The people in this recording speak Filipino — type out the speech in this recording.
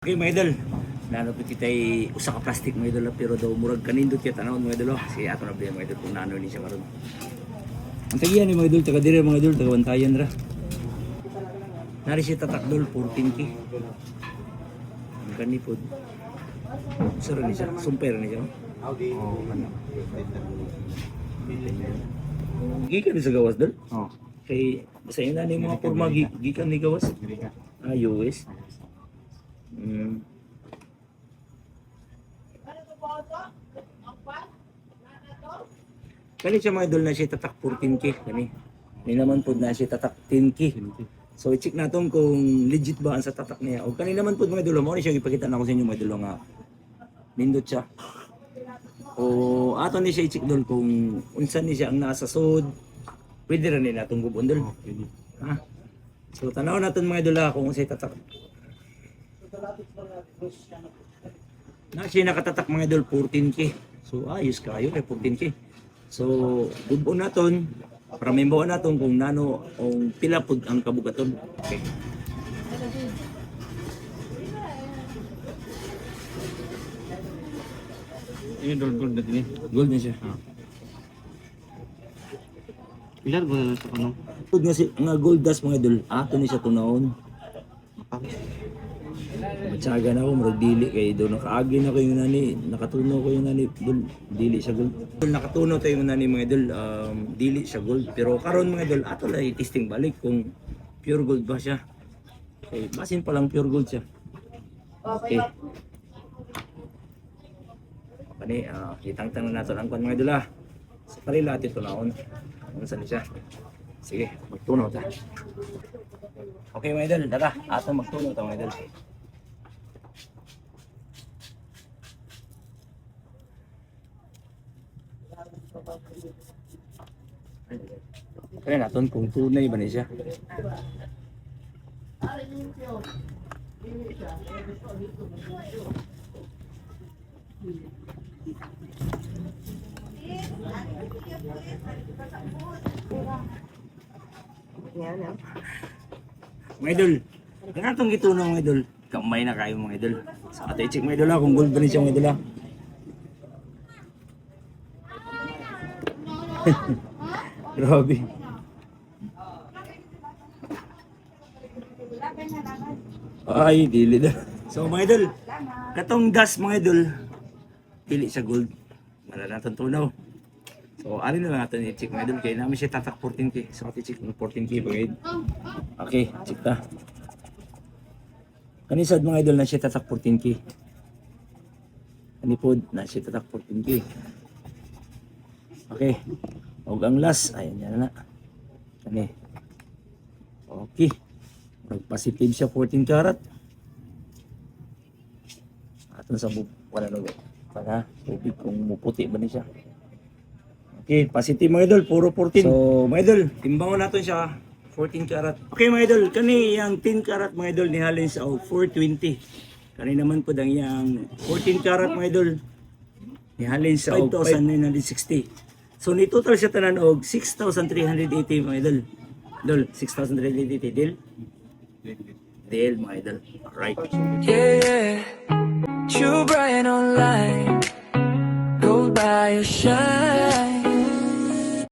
Okay mga idol, nano po kita'y usa ka plastic mga idol pero daw murag kanindot kaya tanawon mga idol. Kasi ato na mga idol kung nano ni siya karon. Ang tagiyan ni mga idol, taga dire mga idol, taga Bantayan ra. Nari siya tatakdol 14K. Ang kani po. Sara ni siya, sumper ni siya. Oh, ano. Gikan ni sa gawas dol. Oh. Kay basta ina ni mga porma gikan ni gawas. Ah, US. Kani siya mga idol na siya tatak 14K kani. Ni naman po na siya tatak 10K. So i-check natin kung legit ba ang sa tatak niya. O kani naman po mga idol mo ni siya ipakita na ko sa inyo mga idol nga nindot siya. O ato ni siya i-check doon kung unsan ni siya ang nasa sud. Pwede ra ni natong gubon dol. Ha? So tanaw natin mga idol kung unsay tatak. Na siya nakatatak mga idol 14K. So ayos kayo kay 14K. So gubon naton para membawa naton kung nano o pila pud ang kabugaton. Okay. Ini gold na din. Gold na siya. Ilan gold na sa kuno? Pud nga si nga gold dust mga idol. Ato ni siya tunawon. Matsaga na ako, marag dili kay doon nakaagi na ko yung nani, nakatunaw ko yung nani, dul, dili siya gold. Nakatunaw tayo yung nani mga idol, dili siya gold. Pero karon mga idol, ato lang i-testing balik kung pure gold ba siya. Okay, basin pa lang pure gold siya. Okay. Kani, itang-tang na nato ang kwan mga idol sa palila at ito naon. Ano saan siya? Sige, magtunaw ta. Okay mga idol, tara, ato magtunaw ta mga idol. Kaya natin kung tunay ba niya siya. Mga idol, kaya natong gitunaw mga idol. Kamay na kayo mga idol. Sa atay check mga idol kung gold ba niya siya mga idol. Grabe. Ay, dili na. So mga idol, katong dust mga idol, dili sa gold. Wala natin tunaw. So, alin na lang natin i-check mga idol. Kaya namin siya tatak 14K. So, ati-check ng 14K mga idol. Okay, check ta. Kanisad mga idol na siya tatak 14K. Kanipod na siya tatak 14K. Okay. Og ang last, ayan yan na. Kani. Okay. Mag-positive siya 14 karat. Ato sa wala no. Para tubig kung muputi ba ni siya. Okay, positive mga idol, puro 14. So, mga idol, timbangon natin siya 14 karat. Okay mga idol, kani yang 10 karat mga idol nihalin sa 420. Kani naman po dang yang 14 karat mga idol nihalin sa 5,960. So ni total siya tanan og 6,380 mga idol. Idol, 6,380 deal. Deal mga idol. Alright. Yeah, you bright online, gold by your shine.